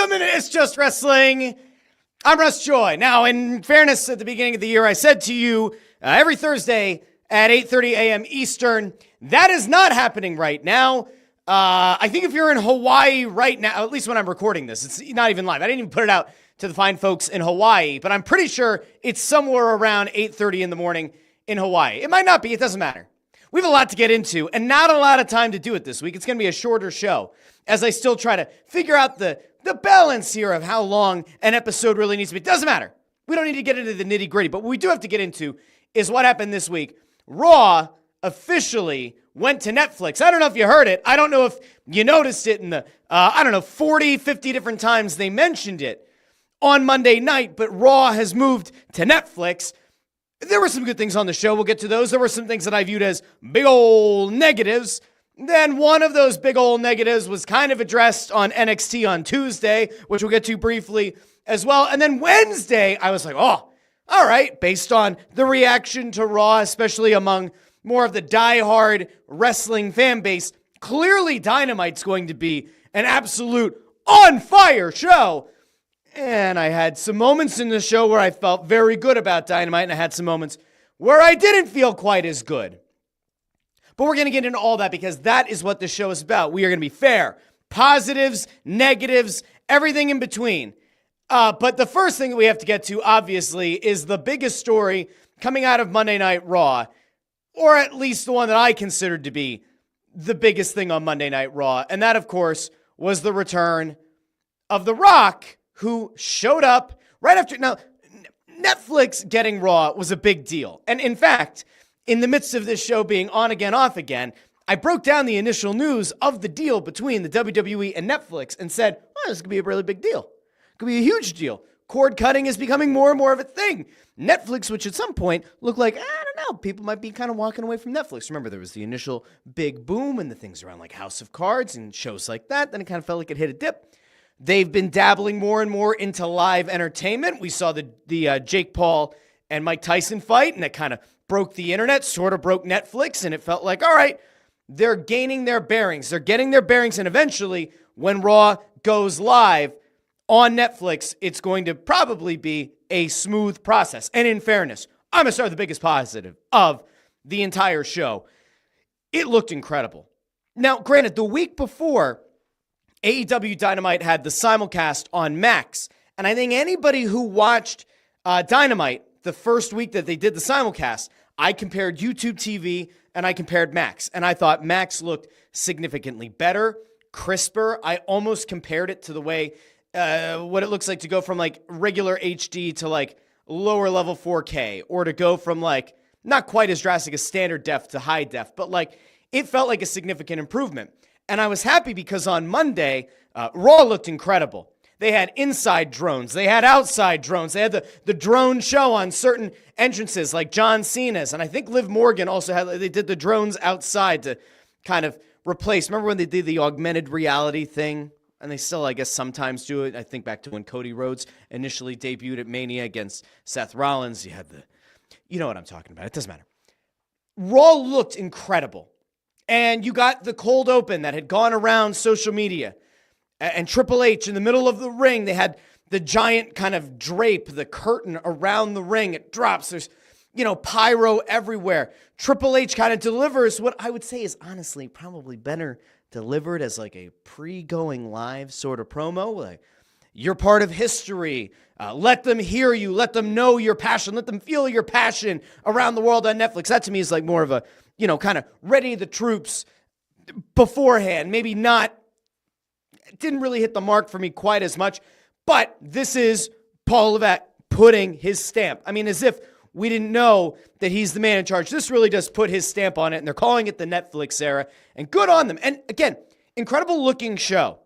Welcome to It's Just Wrestling. I'm Russ Joy. Now, in fairness, at the beginning of the year, I said to you every Thursday at 8:30 a.m. Eastern, that is not happening right now. I think if you're in Hawaii right now, at least when I'm recording this, it's not even live. I didn't even put it out to the fine folks in Hawaii, but I'm pretty sure it's somewhere around 8:30 in the morning in Hawaii. It might not be. It doesn't matter. We have a lot to get into and not a lot of time to do it this week. It's going to be a shorter show as I still try to figure out the balance here of how long an episode really needs to be. It doesn't matter. We don't need to get into the nitty gritty, but what we do have to get into is what happened this week. Raw officially went to Netflix. I don't know if you heard it. I don't know if you noticed it in the, 40, 50 different times they mentioned it on Monday night, but Raw has moved to Netflix. There were some good things on the show. We'll get to those. There were some things that I viewed as big old negatives. Then one of those big old negatives was kind of addressed on NXT on Tuesday, which we'll get to briefly as well. And then Wednesday, I was like, oh, all right, based on the reaction to Raw, especially among more of the diehard wrestling fan base, clearly Dynamite's going to be an absolute on-fire show. And I had some moments in the show where I felt very good about Dynamite, and I had some moments where I didn't feel quite as good. But we're going to get into all that because that is what the show is about. We are going to be fair. Positives, negatives, everything in between. But the first thing that we have to get to, obviously, is the biggest story coming out of Monday Night Raw, or at least the one that I considered to be the biggest thing on Monday Night Raw. And that, of course, was the return of The Rock, who showed up right after. Now, Netflix getting Raw was a big deal. And in fact, in the midst of this show being on again, off again, I broke down the initial news of the deal between the WWE and Netflix and said, well, this could be a really big deal. It could be a huge deal. Cord cutting is becoming more and more of a thing. Netflix, which at some point looked like, I don't know, people might be kind of walking away from Netflix. Remember, there was the initial big boom and the things around like House of Cards and shows like that. Then it kind of felt like it hit a dip. They've been dabbling more and more into live entertainment. We saw the Jake Paul and Mike Tyson fight, and it kind of broke the internet, sort of broke Netflix, and it felt like, all right, they're gaining their bearings. They're getting their bearings, and eventually, when Raw goes live on Netflix, it's going to probably be a smooth process. And in fairness, I'm going to start with the biggest positive of the entire show. It looked incredible. Now, granted, the week before, AEW Dynamite had the simulcast on Max, and I think anybody who watched Dynamite the first week that they did the simulcast, I compared YouTube TV and I compared Max. And I thought Max looked significantly better, crisper. I almost compared it to the way, what it looks like to go from like regular HD to like lower level 4K, or to go from like not quite as drastic as standard def to high def, but like it felt like a significant improvement. And I was happy because on Monday, Raw looked incredible. They had inside drones. They had outside drones. They had the drone show on certain entrances like John Cena's. And I think Liv Morgan also they did the drones outside to kind of replace. Remember when they did the augmented reality thing? And they still, I guess, sometimes do it. I think back to when Cody Rhodes initially debuted at Mania against Seth Rollins. You had you know what I'm talking about. It doesn't matter. Raw looked incredible. And you got the cold open that had gone around social media. And Triple H in the middle of the ring, they had the giant kind of drape, the curtain around the ring. It drops. There's, pyro everywhere. Triple H kind of delivers what I would say is honestly probably better delivered as like a pre-going live sort of promo. Like, you're part of history. Let them hear you. Let them know your passion. Let them feel your passion around the world on Netflix. That to me is like more of a, kind of ready the troops beforehand. Maybe not. It didn't really hit the mark for me quite as much, but this is Paul Levesque putting his stamp. I mean, as if we didn't know that he's the man in charge. This really does put his stamp on it, and they're calling it the Netflix era, and good on them. And again, incredible looking show.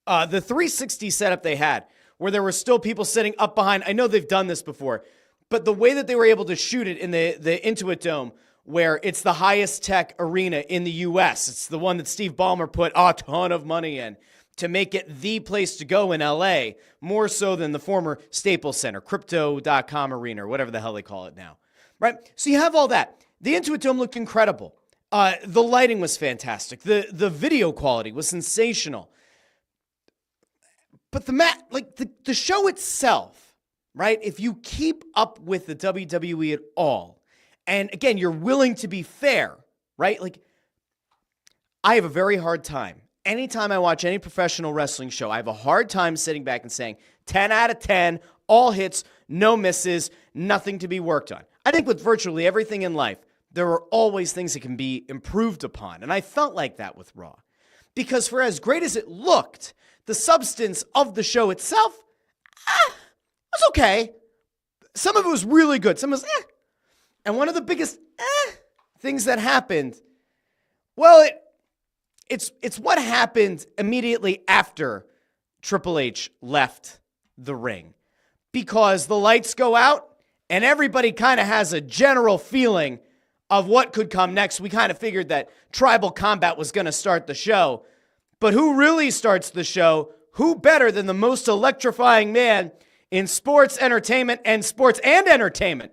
The 360 setup they had, where there were still people sitting up behind. I know they've done this before, but the way that they were able to shoot it in the Intuit Dome, where it's the highest tech arena in the U.S. It's the one that Steve Ballmer put a ton of money in to make it the place to go in L.A., more so than the former Staples Center, Crypto.com Arena, or whatever the hell they call it now, right? So you have all that. The Intuit Dome looked incredible. The lighting was fantastic. The video quality was sensational. But the show itself, right? If you keep up with the WWE at all, and again, you're willing to be fair, right? Like, I have a very hard time. Anytime I watch any professional wrestling show, I have a hard time sitting back and saying 10 out of 10, all hits, no misses, nothing to be worked on. I think with virtually everything in life, there are always things that can be improved upon. And I felt like that with Raw. Because for as great as it looked, the substance of the show itself was okay. Some of it was really good. Some was And one of the biggest things that happened, well, it's what happened immediately after Triple H left the ring. Because the lights go out and everybody kind of has a general feeling of what could come next. We kind of figured that Tribal Combat was going to start the show. But who really starts the show? Who better than the most electrifying man in sports entertainment,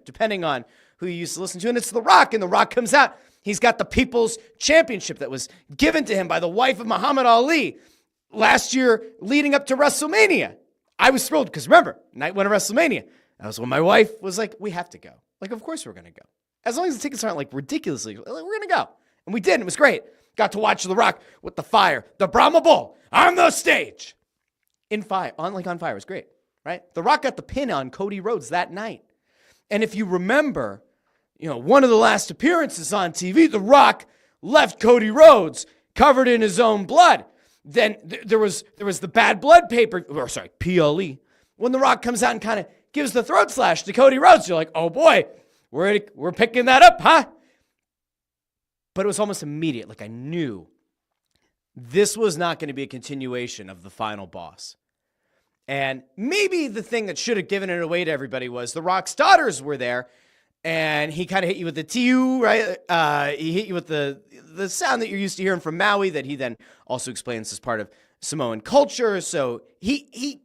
depending on who you used to listen to. And it's The Rock. And The Rock comes out. He's got the People's Championship that was given to him by the wife of Muhammad Ali last year leading up to WrestleMania. I was thrilled because remember, night one of WrestleMania, that was when my wife was like, we have to go. Like, of course we're going to go. As long as the tickets aren't like ridiculously, we're going to go. And we did. It was great. Got to watch The Rock with the fire, the Brahma Bull on the stage. On fire. It was great, right? The Rock got the pin on Cody Rhodes that night. And if you remember, one of the last appearances on TV, The Rock left Cody Rhodes covered in his own blood. Then there was the bad blood PLE. When The Rock comes out and kind of gives the throat slash to Cody Rhodes, you're like, oh boy, we're picking that up, huh? But it was almost immediate. Like I knew this was not going to be a continuation of the final boss. And maybe the thing that should have given it away to everybody was The Rock's daughters were there. And he kind of hit you with the TU, right? He hit you with the sound that you're used to hearing from Maui that he then also explains as part of Samoan culture. So he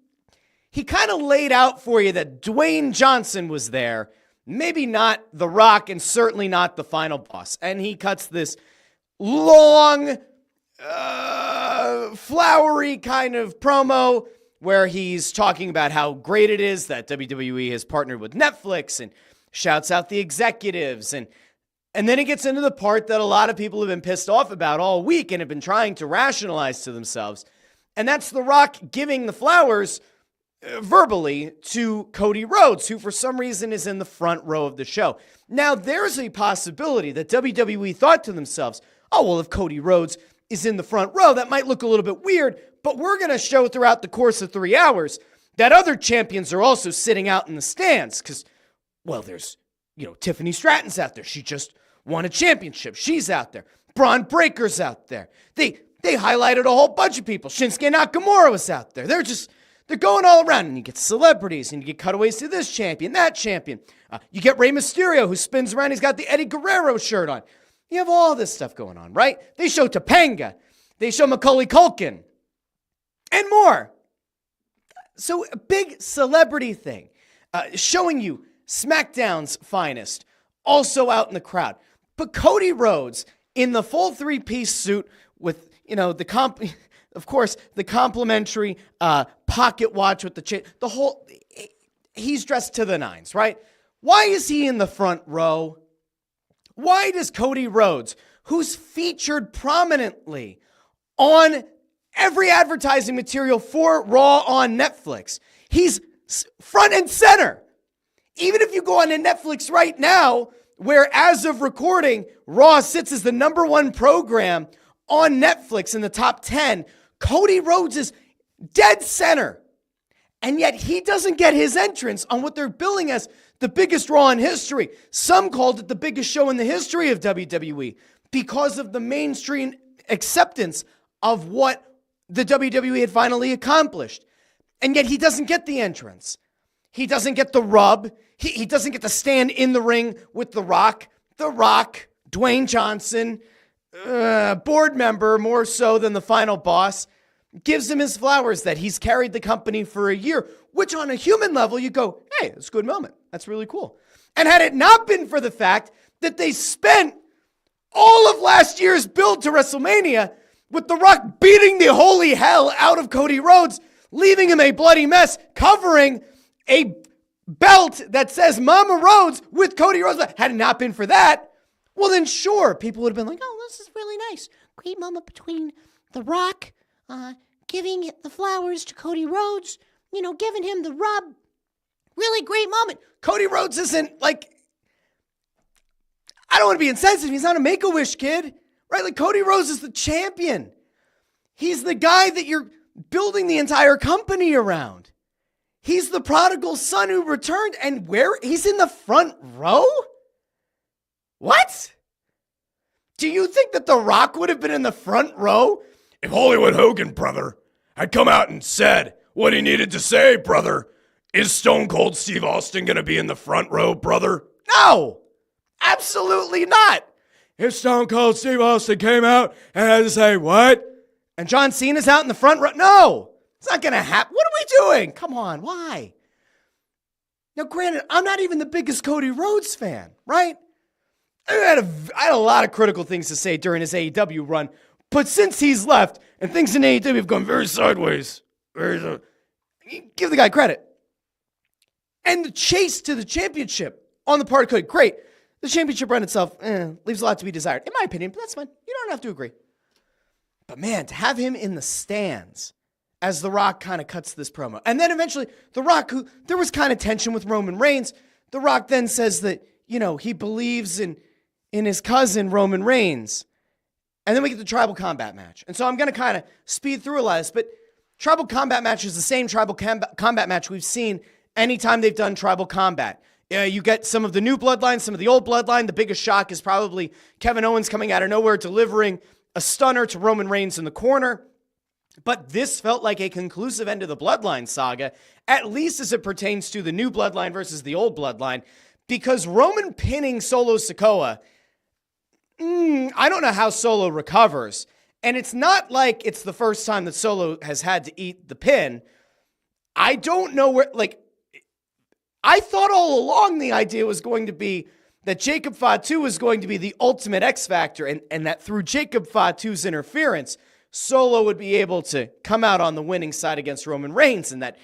kind of laid out for you that Dwayne Johnson was there. Maybe not The Rock and certainly not the final boss. And he cuts this long, flowery kind of promo where he's talking about how great it is that WWE has partnered with Netflix and shouts out the executives. And then it gets into the part that a lot of people have been pissed off about all week and have been trying to rationalize to themselves. And that's The Rock giving the flowers verbally to Cody Rhodes, who for some reason is in the front row of the show. Now, there's a possibility that WWE thought to themselves, oh, well, if Cody Rhodes is in the front row, that might look a little bit weird, but we're going to show throughout the course of 3 hours that other champions are also sitting out in the stands because, well, there's, Tiffany Stratton's out there. She just won a championship. She's out there. Braun Breaker's out there. They highlighted a whole bunch of people. Shinsuke Nakamura was out there. They're going all around, and you get celebrities, and you get cutaways to this champion, that champion. You get Rey Mysterio, who spins around. He's got the Eddie Guerrero shirt on. You have all this stuff going on, right? They show Topanga. They show Macaulay Culkin. And more. So a big celebrity thing. Showing you SmackDown's finest, also out in the crowd. But Cody Rhodes, in the full three-piece suit with, of course, the complimentary pocket watch with the whole, he's dressed to the nines, right? Why is he in the front row? Why does Cody Rhodes, who's featured prominently on every advertising material for Raw on Netflix, he's front and center. Even if you go on to Netflix right now, where as of recording, Raw sits as the #1 program on Netflix in the top 10, Cody Rhodes is dead center. And yet he doesn't get his entrance on what they're billing as the biggest Raw in history. Some called it the biggest show in the history of WWE because of the mainstream acceptance of what the WWE had finally accomplished. And yet he doesn't get the entrance. He doesn't get the rub. He doesn't get to stand in the ring with The Rock. The Rock, Dwayne Johnson, board member more so than the final boss, gives him his flowers that he's carried the company for a year, which on a human level, you go, hey, it's a good moment. That's really cool. And had it not been for the fact that they spent all of last year's build to WrestleMania with The Rock beating the holy hell out of Cody Rhodes leaving him a bloody mess, covering a belt that says Mama Rhodes with Cody Rhodes. Had it not been for that, well then sure, people would have been like, oh, this is really nice. Great moment between The Rock, giving the flowers to Cody Rhodes, giving him the rub. Really great moment. Cody Rhodes isn't like, I don't want to be insensitive. He's not a Make-A-Wish kid, right? Like Cody Rhodes is the champion. He's the guy that you're building the entire company around. He's the prodigal son who returned, and he's in the front row? What? Do you think that The Rock would have been in the front row if Hollywood Hogan, brother, had come out and said what he needed to say, brother? Is Stone Cold Steve Austin going to be in the front row, brother? No, absolutely not. If Stone Cold Steve Austin came out and had to say, what? And John Cena's out in the front row? No, it's not going to happen. What are we doing? Come on, why? Now, granted, I'm not even the biggest Cody Rhodes fan, right? I had a lot of critical things to say during his AEW run, but since he's left and things in AEW have gone very sideways, give the guy credit. And the chase to the championship on the part of Cody, great. The championship run itself leaves a lot to be desired, in my opinion, but that's fine. You don't have to agree. But man, to have him in the stands as The Rock kind of cuts this promo. And then eventually, The Rock, there was kind of tension with Roman Reigns. The Rock then says that, he believes in his cousin, Roman Reigns. And then we get the tribal combat match. And so I'm going to kind of speed through a lot of this, but tribal combat match is the same tribal combat match we've seen anytime they've done tribal combat. You get some of the new bloodline, some of the old bloodline. The biggest shock is probably Kevin Owens coming out of nowhere, delivering a stunner to Roman Reigns in the corner. But this felt like a conclusive end to the bloodline saga, at least as it pertains to the new bloodline versus the old bloodline, because Roman pinning Solo Sikoa, I don't know how Solo recovers. And it's not like it's the first time that Solo has had to eat the pin. I don't know where, I thought all along the idea was going to be that Jacob Fatu was going to be the ultimate X Factor, and that through Jacob Fatu's interference, Solo would be able to come out on the winning side against Roman Reigns, and that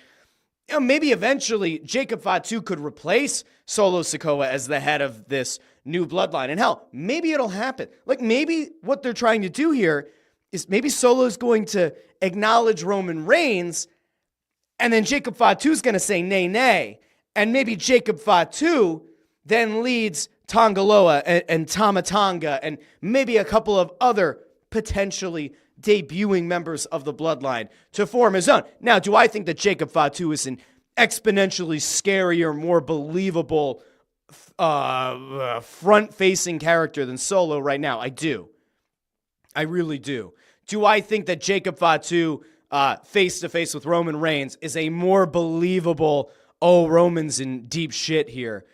maybe eventually Jacob Fatu could replace Solo Sikoa as the head of this new bloodline. And hell, maybe it'll happen. Maybe what they're trying to do here is maybe Solo's going to acknowledge Roman Reigns, and then Jacob Fatu's going to say nay, nay. And maybe Jacob Fatu then leads Tongaloa and Tama Tonga and maybe a couple of other potentially debuting members of the bloodline to form his own. Now, do I think that Jacob Fatu is an exponentially scarier, more believable front-facing character than Solo right now? I do. I really do. Do I think that Jacob Fatu face-to-face with Roman Reigns is a more believable, Roman's in deep shit here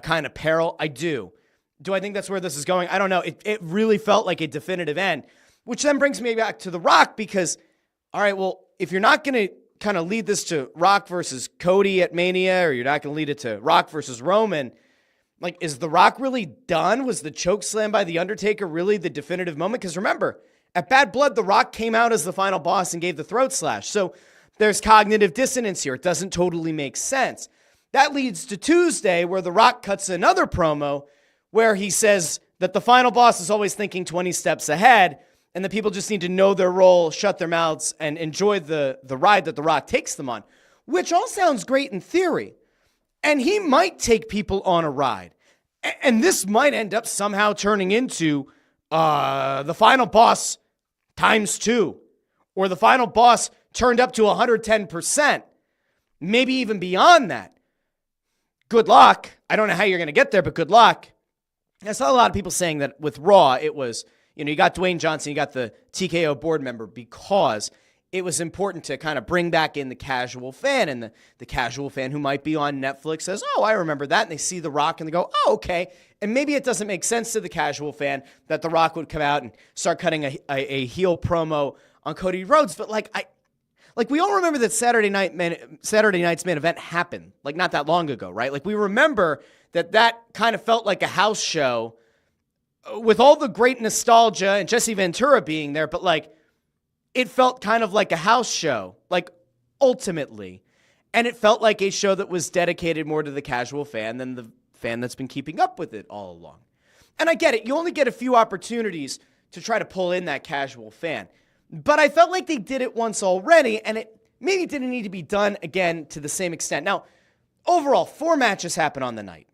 kind of peril? I do. Do I think that's where this is going? I don't know. It really felt like a definitive end, which then brings me back to The Rock because, all right, well, if you're not going to kind of lead this to Rock versus Cody at Mania, or you're not going to lead it to Rock versus Roman, is The Rock really done? Was the choke slam by The Undertaker really the definitive moment? Because remember, at Bad Blood, The Rock came out as the final boss and gave the throat slash. So there's cognitive dissonance here. It doesn't totally make sense. That leads to Tuesday, where The Rock cuts another promo where he says that the final boss is always thinking 20 steps ahead, and the people just need to know their role, shut their mouths, and enjoy the ride that The Rock takes them on, which all sounds great in theory. And he might take people on a ride. And this might end up somehow turning into the final boss times 2, or the final boss turned up to 110%, maybe even beyond that. Good luck. I don't know how you're going to get there, but good luck. I saw a lot of people saying that with Raw, it was, you got Dwayne Johnson, you got the TKO board member, because it was important to kind of bring back in the casual fan, and the casual fan who might be on Netflix says, oh, I remember that, and they see The Rock and they go, oh, okay. And maybe it doesn't make sense to the casual fan that The Rock would come out and start cutting a heel promo on Cody Rhodes, but we all remember that Saturday night's main event happened, not that long ago, right? We remember that kind of felt like a house show with all the great nostalgia and Jesse Ventura being there, but it felt kind of like a house show. ultimately. And it felt like a show that was dedicated more to the casual fan than the fan that's been keeping up with it all along. And I get it. You only get a few opportunities to try to pull in that casual fan. But I felt like they did it once already, and it maybe didn't need to be done again to the same extent. Now, overall, 4 matches happened on the night.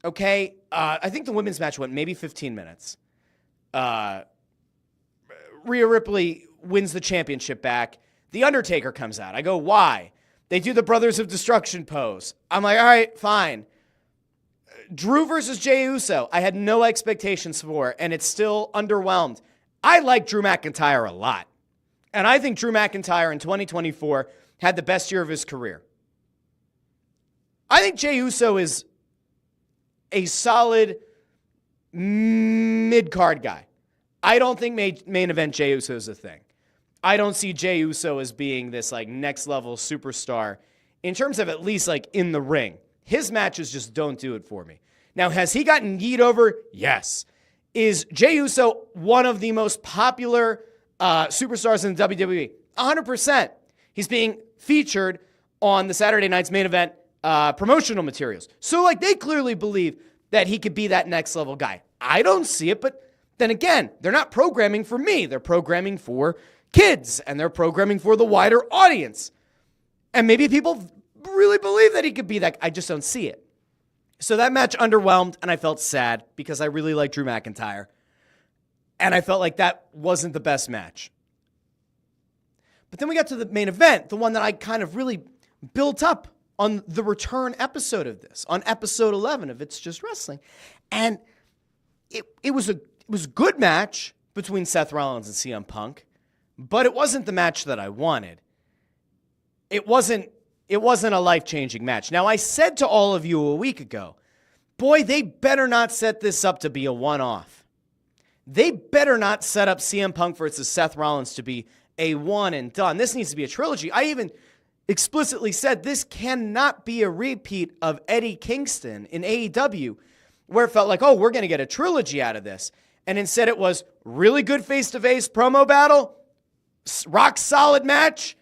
Okay? I think the women's match went maybe 15 minutes. Rhea Ripley wins the championship back. The Undertaker comes out. I go, why? They do the Brothers of Destruction pose. I'm like, all right, fine. Drew versus Jey Uso, I had no expectations for, and it's still underwhelmed. I like Drew McIntyre a lot. And I think Drew McIntyre in 2024 had the best year of his career. I think Jey Uso is a solid mid-card guy. I don't think main event Jey Uso is a thing. I don't see Jey Uso as being this like next level superstar in terms of at least like in the ring. His matches just don't do it for me. Now, has he gotten kneed over? Yes. Is Jey Uso one of the most popular superstars in the WWE? 100%. He's being featured on the Saturday night's main event promotional materials. So like they clearly believe that he could be that next level guy. I don't see it, but then again, they're not programming for me. They're programming for kids, and they're programming for the wider audience. And maybe people really believe that he could be that. I just don't see it. So that match underwhelmed, and I felt sad because I really like Drew McIntyre. And I felt like that wasn't the best match. But then we got to the main event, the one that I kind of really built up on the return episode of this, on episode 11 of It's Just Wrestling. And it was a good match between Seth Rollins and CM Punk, but it wasn't the match that I wanted. It wasn't a life-changing match. Now, I said to all of you a week ago, boy, they better not set this up to be a one-off. They better not set up CM Punk versus Seth Rollins to be a one and done. This needs to be a trilogy. I even explicitly said this cannot be a repeat of Eddie Kingston in AEW, where it felt like, oh, we're going to get a trilogy out of this. And instead it was really good face-to-face promo battle, rock solid match,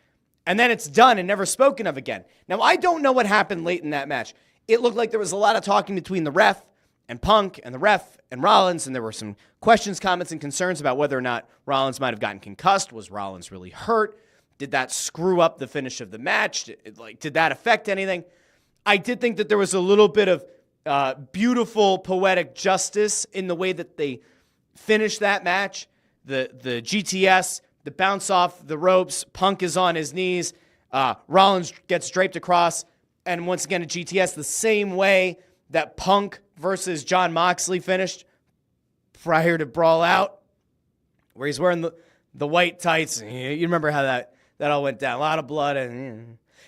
and then it's done and never spoken of again. Now, I don't know what happened late in that match. It looked like there was a lot of talking between the ref and Punk and the ref and Rollins, and there were some questions, comments, and concerns about whether or not Rollins might have gotten concussed. Was Rollins really hurt? Did that screw up the finish of the match? Did that affect anything? I did think that there was a little bit of beautiful poetic justice in the way that they finished that match. The GTS, the bounce off the ropes, Punk is on his knees, Rollins gets draped across, and once again a GTS the same way that Punk versus Jon Moxley finished prior to Brawl Out, where he's wearing the white tights. You remember how that all went down. A lot of blood.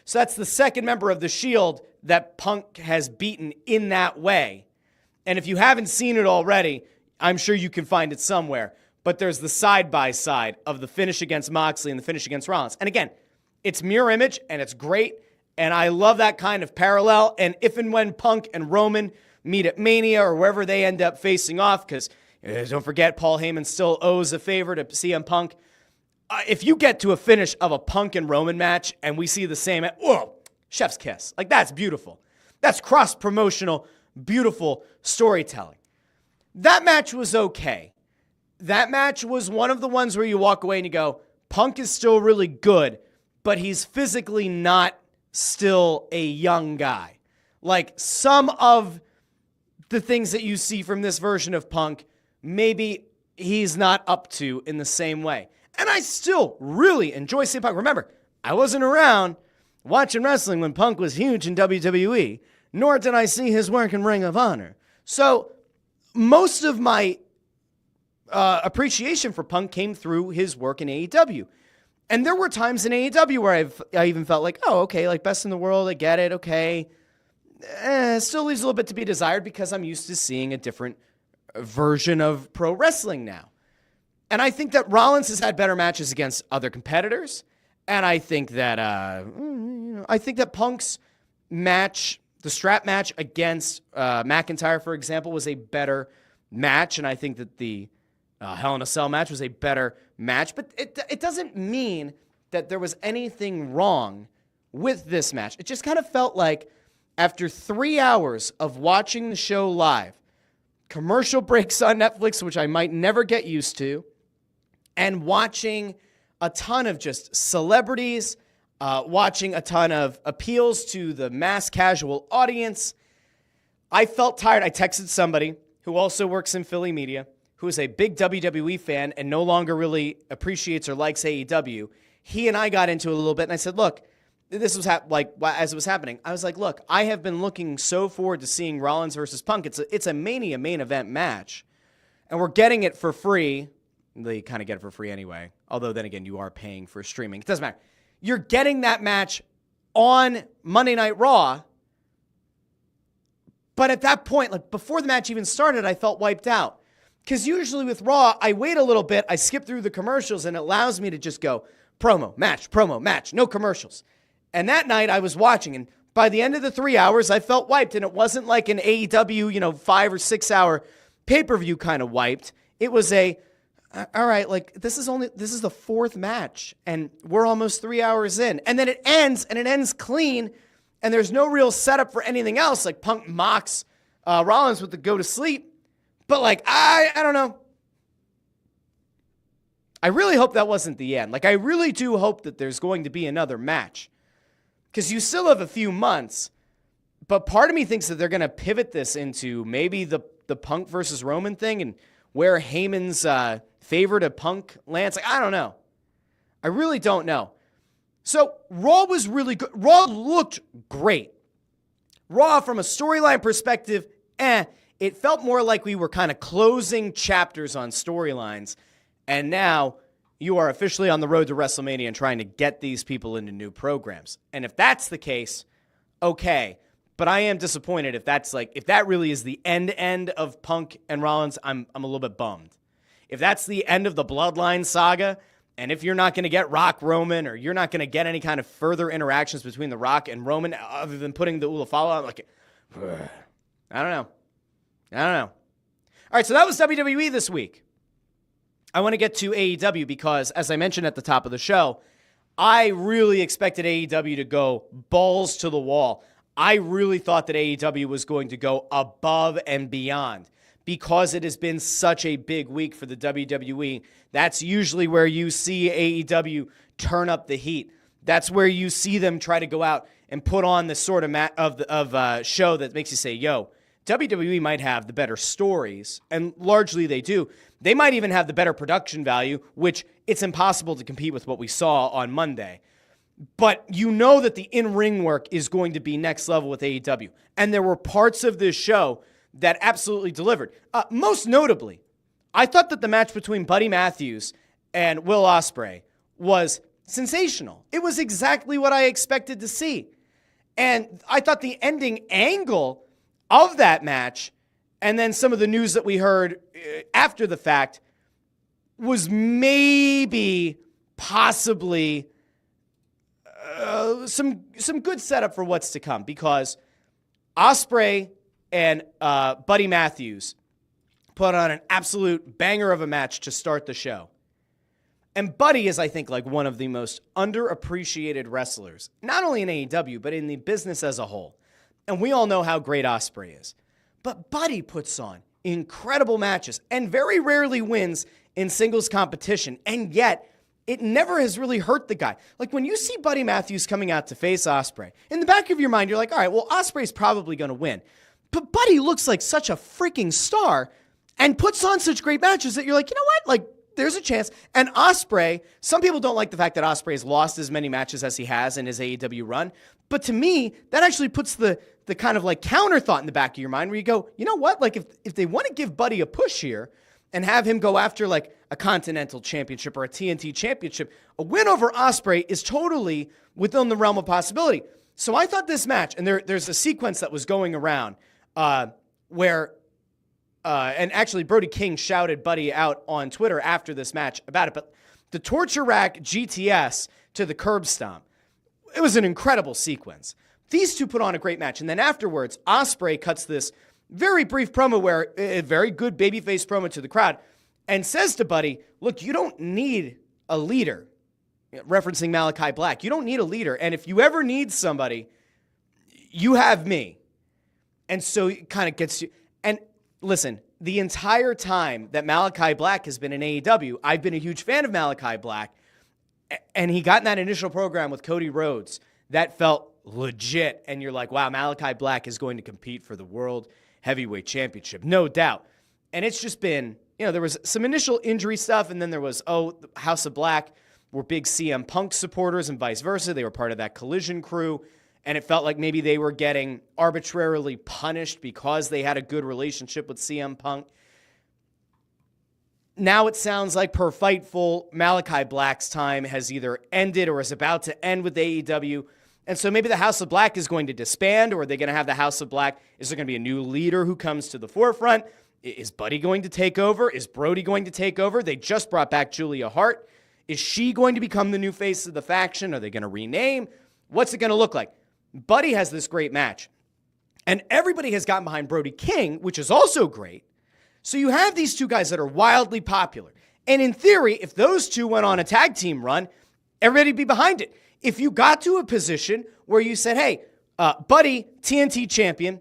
So that's the second member of the Shield that Punk has beaten in that way. And if you haven't seen it already, I'm sure you can find it somewhere. But there's the side-by-side of the finish against Moxley and the finish against Rollins. And again, it's mirror image, and it's great. And I love that kind of parallel. And if and when Punk and Roman meet at Mania or wherever they end up facing off, because don't forget, Paul Heyman still owes a favor to CM Punk. If you get to a finish of a Punk and Roman match and we see the same, whoa, chef's kiss. Like, that's beautiful. That's cross-promotional, beautiful storytelling. That match was okay. That match was one of the ones where you walk away and you go, Punk is still really good, but he's physically not still a young guy. Like, some of the things that you see from this version of Punk, maybe he's not up to in the same way. And I still really enjoy CM Punk. Remember, I wasn't around watching wrestling when Punk was huge in WWE, nor did I see his work in Ring of Honor. So most of my appreciation for Punk came through his work in AEW. And there were times in AEW where I even felt like, oh, okay, like best in the world, I get it, okay. Still leaves a little bit to be desired because I'm used to seeing a different version of pro wrestling now. And I think that Rollins has had better matches against other competitors. And I think that Punk's match, the strap match against McIntyre, for example, was a better match. And I think that the Hell in a Cell match was a better match. But it doesn't mean that there was anything wrong with this match. It just kind of felt like after 3 hours of watching the show live, commercial breaks on Netflix, which I might never get used to, and watching a ton of just celebrities, watching a ton of appeals to the mass casual audience, I felt tired. I texted somebody who also works in Philly media, who is a big WWE fan and no longer really appreciates or likes AEW. He and I got into it a little bit, and I said, look, this was as it was happening, I was like, look, I have been looking so forward to seeing Rollins versus Punk. It's a Mania main event match, and we're getting it for free. They kind of get it for free anyway, although then again, you are paying for streaming. It doesn't matter. You're getting that match on Monday Night Raw, but at that point, like before the match even started, I felt wiped out. Because usually with Raw, I wait a little bit, I skip through the commercials, and it allows me to just go promo, match, no commercials. And that night I was watching, and by the end of the 3 hours, I felt wiped, and it wasn't like an AEW, 5 or 6 hour pay-per-view kind of wiped. It was all right, like this is the fourth match, and we're almost 3 hours in. And then it ends, and it ends clean, and there's no real setup for anything else. Like Punk mocks Rollins with the go to sleep. But like, I don't know. I really hope that wasn't the end. Like, I really do hope that there's going to be another match. Because you still have a few months. But part of me thinks that they're going to pivot this into maybe the Punk versus Roman thing and where Heyman's favor to Punk lands. Like, I don't know. I really don't know. So, Raw was really good. Raw looked great. Raw, from a storyline perspective, it felt more like we were kind of closing chapters on storylines. And now you are officially on the road to WrestleMania and trying to get these people into new programs. And if that's the case, okay. But I am disappointed if that really is the end of Punk and Rollins, I'm a little bit bummed. If that's the end of the Bloodline saga, and if you're not going to get Rock Roman, or you're not going to get any kind of further interactions between The Rock and Roman other than putting the Ulafala on, like, I don't know. All right, so that was WWE this week. I want to get to AEW because, as I mentioned at the top of the show, I really expected AEW to go balls to the wall. I really thought that AEW was going to go above and beyond because it has been such a big week for the WWE. That's usually where you see AEW turn up the heat. That's where you see them try to go out and put on the sort of show that makes you say, yo, WWE might have the better stories, and largely they do. They might even have the better production value, which it's impossible to compete with what we saw on Monday. But you know that the in-ring work is going to be next level with AEW. And there were parts of this show that absolutely delivered. Most notably, I thought that the match between Buddy Matthews and Will Ospreay was sensational. It was exactly what I expected to see. And I thought the ending angle of that match, and then some of the news that we heard after the fact, was maybe, possibly, some good setup for what's to come, because Ospreay and Buddy Matthews put on an absolute banger of a match to start the show. And Buddy is, I think, like one of the most underappreciated wrestlers, not only in AEW, but in the business as a whole. And we all know how great Ospreay is. But Buddy puts on incredible matches and very rarely wins in singles competition. And yet, it never has really hurt the guy. Like, when you see Buddy Matthews coming out to face Ospreay, in the back of your mind, you're like, all right, well, Ospreay's probably going to win. But Buddy looks like such a freaking star and puts on such great matches that you're like, you know what? Like, there's a chance. And Ospreay, some people don't like the fact that Ospreay has lost as many matches as he has in his AEW run. But to me, that actually puts the kind of like counter thought in the back of your mind where you go, you know what? Like, if they want to give Buddy a push here and have him go after like a Continental Championship or a TNT Championship, a win over Ospreay is totally within the realm of possibility. So I thought this match, and there's a sequence that was going around where, and actually Brody King shouted Buddy out on Twitter after this match about it, but the torture rack GTS to the curb stomp, it was an incredible sequence. These two put on a great match. And then afterwards, Ospreay cuts this very brief promo where a very good babyface promo to the crowd and says to Buddy, look, you don't need a leader. referencing Malachi Black. You don't need a leader. And if you ever need somebody, you have me. And so it kind of gets you. And listen, the entire time that Malachi Black has been in AEW, I've been a huge fan of Malachi Black. And he got in that initial program with Cody Rhodes that felt legit. And you're like, wow, Malachi Black is going to compete for the World Heavyweight Championship. No doubt. And it's just been, there was some initial injury stuff. And then there was, the House of Black were big CM Punk supporters and vice versa. They were part of that Collision crew. And it felt like maybe they were getting arbitrarily punished because they had a good relationship with CM Punk. Now it sounds like per Fightful, Malachi Black's time has either ended or is about to end with AEW. And so maybe the House of Black is going to disband, or are they going to have the House of Black? Is there going to be a new leader who comes to the forefront? Is Buddy going to take over? Is Brody going to take over? They just brought back Julia Hart. Is she going to become the new face of the faction? Are they going to rename? What's it going to look like? Buddy has this great match. And everybody has gotten behind Brody King, which is also great. So you have these two guys that are wildly popular. And in theory, if those two went on a tag team run, everybody'd be behind it. If you got to a position where you said, hey, Buddy, TNT champion,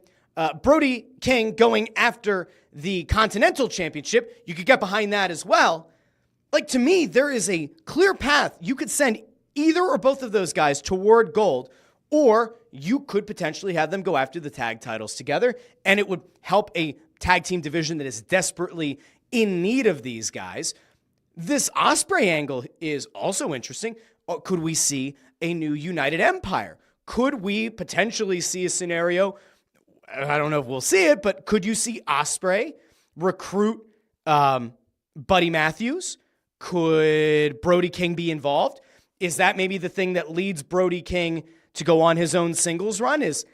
Brody King going after the Continental Championship, you could get behind that as well. Like, to me, there is a clear path. You could send either or both of those guys toward gold, or you could potentially have them go after the tag titles together, and it would help a tag team division that is desperately in need of these guys. This Ospreay angle is also interesting. Could we see a new United Empire? Could we potentially see a scenario? I don't know if we'll see it, but could you see Ospreay recruit Buddy Matthews? Could Brody King be involved? Is that maybe the thing that leads Brody King to go on his own singles run? Is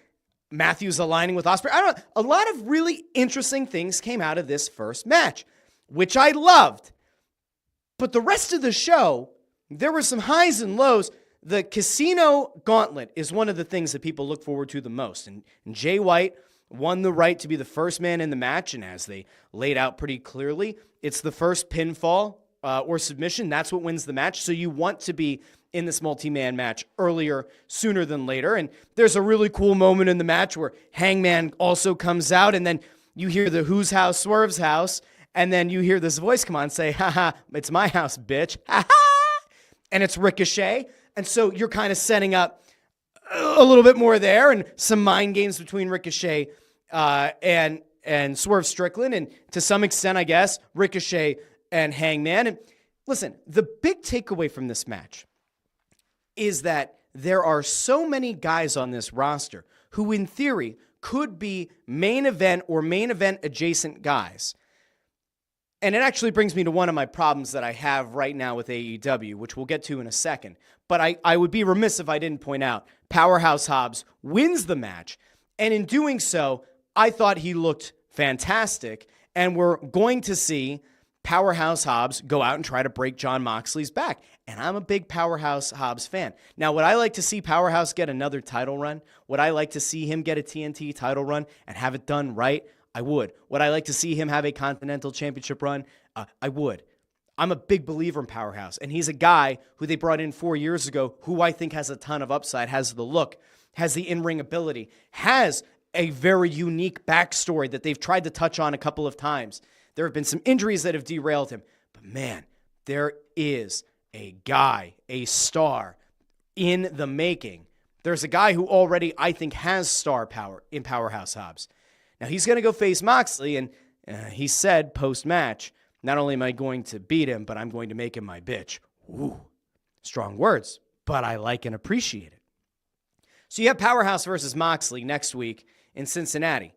Matthews aligning with Ospreay? I don't know. A lot of really interesting things came out of this first match, which I loved. But the rest of the show, there were some highs and lows. The Casino Gauntlet is one of the things that people look forward to the most. And Jay White won the right to be the first man in the match. And as they laid out pretty clearly, it's the first pinfall or submission. That's what wins the match. So you want to be in this multi-man match earlier, sooner than later. And there's a really cool moment in the match where Hangman also comes out, and then you hear the Whose House, Swerve's House, and then you hear this voice come on and say, haha, it's my house, bitch. And it's Ricochet. And so you're kind of setting up a little bit more there, and some mind games between Ricochet and Swerve Strickland, and to some extent, I guess, Ricochet and Hangman. And listen, the big takeaway from this match is that there are so many guys on this roster who, in theory, could be main event or main event adjacent guys. And it actually brings me to one of my problems that I have right now with AEW, which we'll get to in a second. But I would be remiss if I didn't point out Powerhouse Hobbs wins the match. And in doing so, I thought he looked fantastic. And we're going to see Powerhouse Hobbs go out and try to break Jon Moxley's back. And I'm a big Powerhouse Hobbs fan. Now, would I like to see Powerhouse get another title run? Would I like to see him get a TNT title run and have it done right? I would. Would I like to see him have a Continental Championship run? I would. I'm a big believer in Powerhouse. And he's a guy who they brought in 4 years ago who I think has a ton of upside, has the look, has the in-ring ability, has a very unique backstory that they've tried to touch on a couple of times. There have been some injuries that have derailed him. But man, there is a guy, a star in the making. There's a guy who already, I think, has star power in Powerhouse Hobbs. Now, he's going to go face Moxley, and he said post-match, not only am I going to beat him, but I'm going to make him my bitch. Ooh, strong words, but I like and appreciate it. So you have Powerhouse versus Moxley next week in Cincinnati.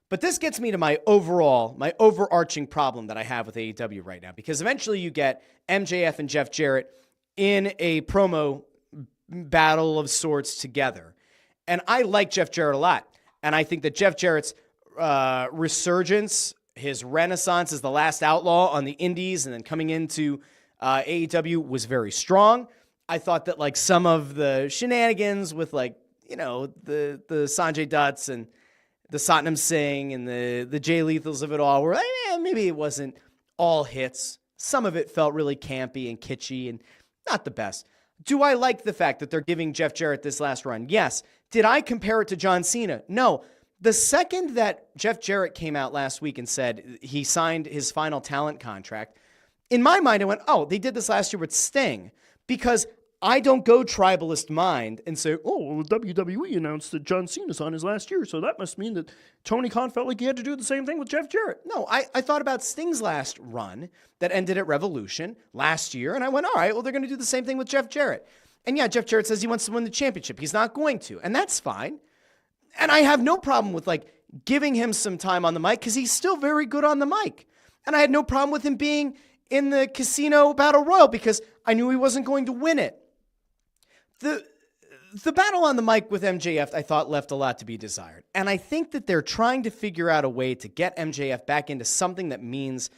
But this gets me to my overarching problem that I have with AEW right now, because eventually you get MJF and Jeff Jarrett in a promo battle of sorts together. And I like Jeff Jarrett a lot. And I think that Jeff Jarrett's resurgence, his renaissance as the last outlaw on the indies and then coming into AEW was very strong. I thought that like some of the shenanigans with like, you know, the Sanjay Dutts and the Satnam Singh and the Jay Lethals of it all were like, maybe it wasn't all hits. Some of it felt really campy and kitschy and not the best. Do I like the fact that they're giving Jeff Jarrett this last run? Yes. Did I compare it to John Cena? No. The second that Jeff Jarrett came out last week and said he signed his final talent contract, in my mind, I went, oh, they did this last year with Sting, because I don't go tribalist mind and say, oh, well, WWE announced that John Cena's on his last year, so that must mean that Tony Khan felt like he had to do the same thing with Jeff Jarrett. No, I thought about Sting's last run that ended at Revolution last year, and I went, all right, well, they're going to do the same thing with Jeff Jarrett. And yeah, Jeff Jarrett says he wants to win the championship. He's not going to, and that's fine. And I have no problem with giving him some time on the mic, because he's still very good on the mic. And I had no problem with him being in the Casino Battle Royal, because I knew he wasn't going to win it. The battle on the mic with MJF, I thought, left a lot to be desired. And I think that they're trying to figure out a way to get MJF back into something that means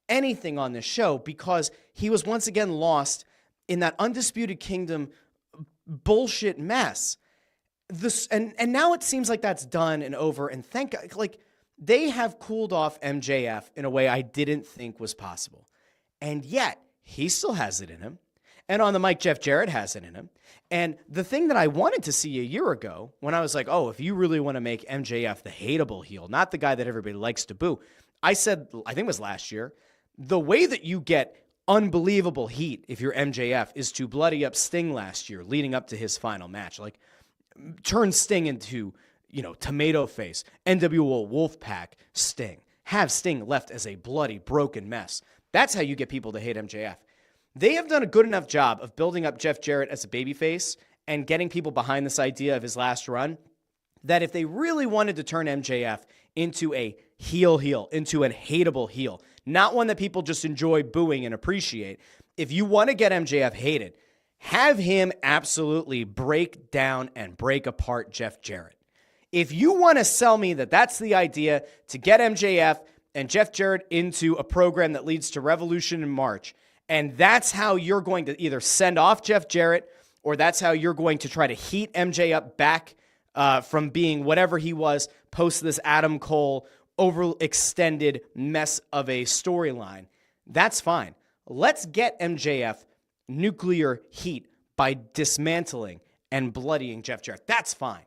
anything on this show, because he was once again lost in that Undisputed Kingdom bullshit mess. And now it seems like that's done and over, and thank God, they have cooled off MJF in a way I didn't think was possible. And yet, he still has it in him. And on the mic, Jeff Jarrett has it in him. And the thing that I wanted to see a year ago, when I was like, oh, if you really want to make MJF the hateable heel, not the guy that everybody likes to boo, I said, I think it was last year, the way that you get unbelievable heat if you're MJF is to bloody up Sting last year, leading up to his final match. Turn Sting into, tomato face, NWO Wolfpack Sting. Have Sting left as a bloody, broken mess. That's how you get people to hate MJF. They have done a good enough job of building up Jeff Jarrett as a babyface and getting people behind this idea of his last run, that if they really wanted to turn MJF into a heel, into a hateable heel, not one that people just enjoy booing and appreciate, if you want to get MJF hated, have him absolutely break down and break apart Jeff Jarrett. If you want to sell me that that's the idea to get MJF and Jeff Jarrett into a program that leads to Revolution in March, and that's how you're going to either send off Jeff Jarrett, or that's how you're going to try to heat MJ up back from being whatever he was post this Adam Cole overextended mess of a storyline, that's fine. Let's get MJF nuclear heat by dismantling and bloodying Jeff Jarrett. That's fine.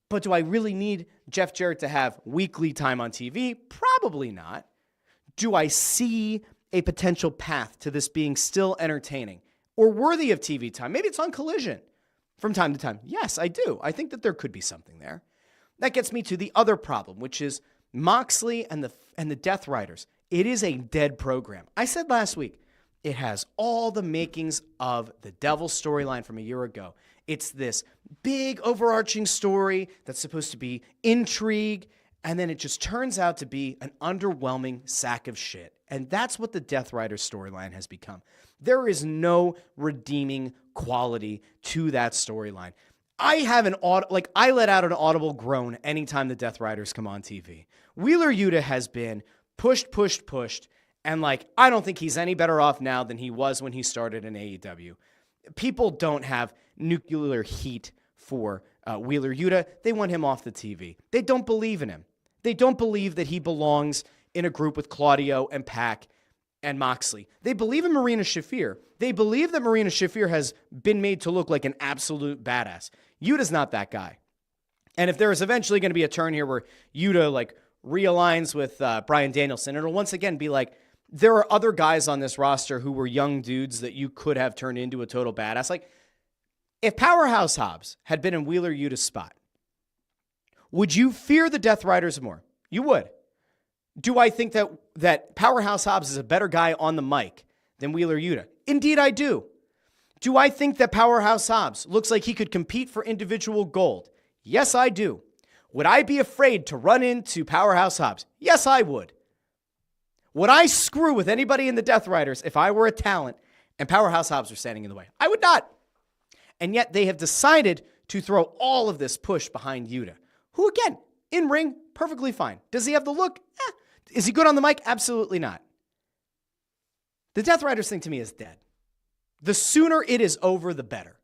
But do I really need Jeff Jarrett to have weekly time on TV? Probably not. Do I see a potential path to this being still entertaining or worthy of TV time? Maybe it's on Collision from time to time. Yes, I do. I think that there could be something there. That gets me to the other problem, which is Moxley and the Death Riders. It is a dead program. I said last week, it has all the makings of the Devil storyline from a year ago. It's this big overarching story that's supposed to be intrigue, and then it just turns out to be an underwhelming sack of shit. And that's what the Death Riders storyline has become. There is no redeeming quality to that storyline. I let out an audible groan anytime the Death Riders come on TV. Wheeler Yuta has been pushed, and I don't think he's any better off now than he was when he started in AEW. People don't have nuclear heat for Wheeler Yuta. They want him off the TV. They don't believe in him. They don't believe that he belongs in a group with Claudio and Pac and Moxley. They believe in Marina Shafir. They believe that Marina Shafir has been made to look like an absolute badass. Yuta's not that guy. And if there is eventually going to be a turn here where Yuta realigns with Bryan Danielson, it'll once again be there are other guys on this roster who were young dudes that you could have turned into a total badass. If Powerhouse Hobbs had been in Wheeler Yuta's spot, would you fear the Death Riders more? You would. Do I think that Powerhouse Hobbs is a better guy on the mic than Wheeler Yuta? Indeed, I do. Do I think that Powerhouse Hobbs looks like he could compete for individual gold? Yes, I do. Would I be afraid to run into Powerhouse Hobbs? Yes, I would. Would I screw with anybody in the Death Riders if I were a talent and Powerhouse Hobbs were standing in the way? I would not. And yet they have decided to throw all of this push behind Yuta, who, again, in ring, perfectly fine. Does he have the look? Is he good on the mic? Absolutely not. The Death Riders thing to me is dead. The sooner it is over, the better,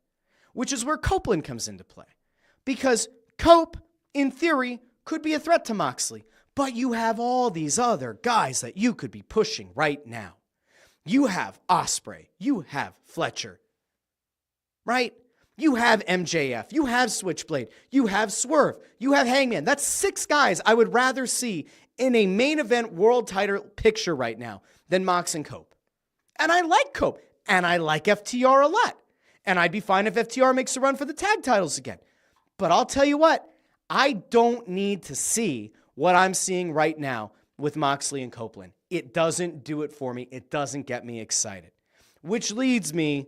which is where Copeland comes into play. Because Cope, in theory, could be a threat to Moxley, but you have all these other guys that you could be pushing right now. You have Ospreay. You have Fletcher. right? You have MJF, you have Switchblade, you have Swerve, you have Hangman. That's 6 guys I would rather see in a main event world title picture right now than Mox and Cope. And I like Cope, and I like FTR a lot. And I'd be fine if FTR makes a run for the tag titles again. But I'll tell you what, I don't need to see what I'm seeing right now with Moxley and Copeland. It doesn't do it for me. It doesn't get me excited. Which leads me,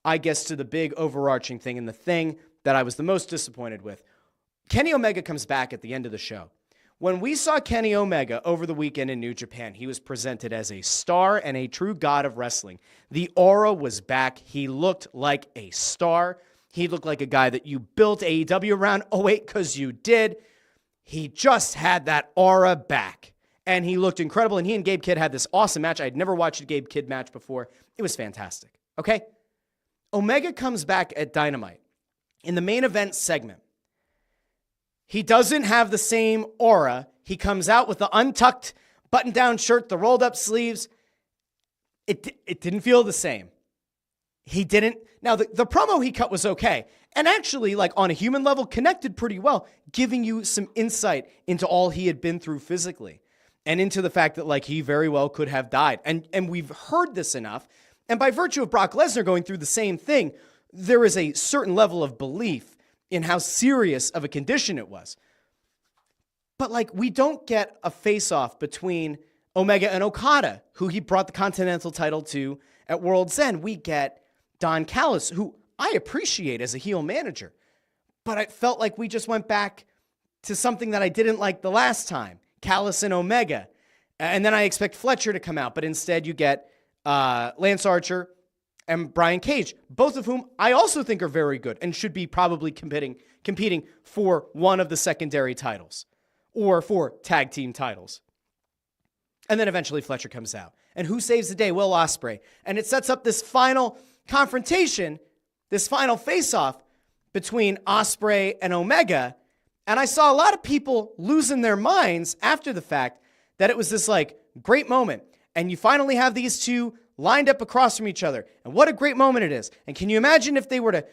I guess, to the big overarching thing and the thing that I was the most disappointed with. Kenny Omega comes back at the end of the show. When we saw Kenny Omega over the weekend in New Japan, he was presented as a star and a true god of wrestling. The aura was back. He looked like a star. He looked like a guy that you built AEW around. Oh, wait, because you did. He just had that aura back. And he looked incredible. And he and Gabe Kidd had this awesome match. I'd never watched a Gabe Kidd match before. It was fantastic. Okay? Omega comes back at Dynamite in the main event segment. He doesn't have the same aura. He comes out with the untucked button-down shirt, the rolled-up sleeves. It didn't feel the same. He didn't. Now, the promo he cut was okay. And actually, like on a human level, connected pretty well, giving you some insight into all he had been through physically and into the fact that like he very well could have died. And we've heard this enough. And by virtue of Brock Lesnar going through the same thing, there is a certain level of belief in how serious of a condition it was. But like, we don't get a face-off between Omega and Okada, who he brought the Continental title to at World's End. We get Don Callis, who I appreciate as a heel manager. But I felt like we just went back to something that I didn't like the last time, Callis and Omega. And then I expect Fletcher to come out, but instead you get Lance Archer and Brian Cage, both of whom I also think are very good and should be probably competing for one of the secondary titles or for tag team titles. And then eventually Fletcher comes out. And who saves the day? Will Ospreay. And it sets up this final confrontation, this final face-off between Ospreay and Omega. And I saw a lot of people losing their minds after the fact that it was this like great moment. And you finally have these two lined up across from each other. And what a great moment it is. And can you imagine if they were to,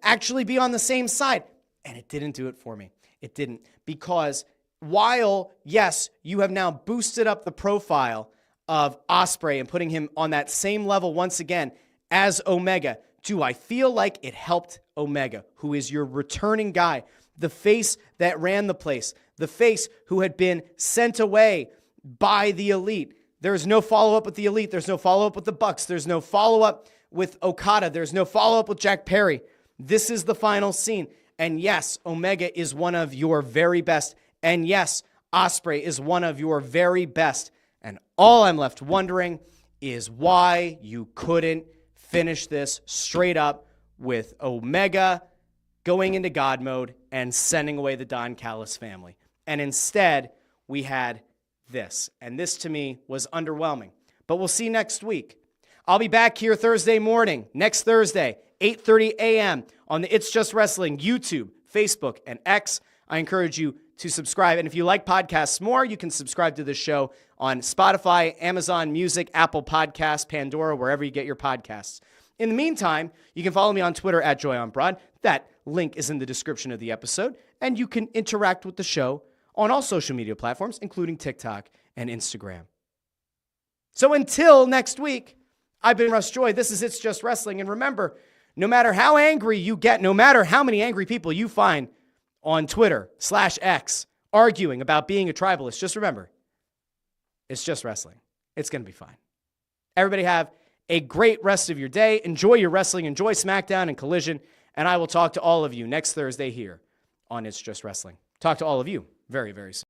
actually be on the same side? And it didn't do it for me. It didn't. Because while, yes, you have now boosted up the profile of Ospreay and putting him on that same level once again as Omega, do I feel like it helped Omega, who is your returning guy, the face that ran the place, the face who had been sent away by the Elite. There's no follow-up with the Elite. There's no follow-up with the Bucks. There's no follow-up with Okada. There's no follow-up with Jack Perry. This is the final scene. And yes, Omega is one of your very best. And yes, Ospreay is one of your very best. And all I'm left wondering is why you couldn't finish this straight up with Omega going into God mode and sending away the Don Callis family. And instead, we had this. And this to me was underwhelming. But we'll see next week. I'll be back here Thursday morning, next Thursday, 8:30 a.m. on the It's Just Wrestling YouTube, Facebook, and X. I encourage you to subscribe. And if you like podcasts more, you can subscribe to this show on Spotify, Amazon Music, Apple Podcasts, Pandora, wherever you get your podcasts. In the meantime, you can follow me on Twitter at JoyOnBroad. That link is in the description of the episode. And you can interact with the show on all social media platforms, including TikTok and Instagram. So until next week, I've been Russ Joy. This is It's Just Wrestling. And remember, no matter how angry you get, no matter how many angry people you find on Twitter/X arguing about being a tribalist, just remember, it's just wrestling. It's going to be fine. Everybody have a great rest of your day. Enjoy your wrestling. Enjoy SmackDown and Collision. And I will talk to all of you next Thursday here on It's Just Wrestling. Talk to all of you very, very soon.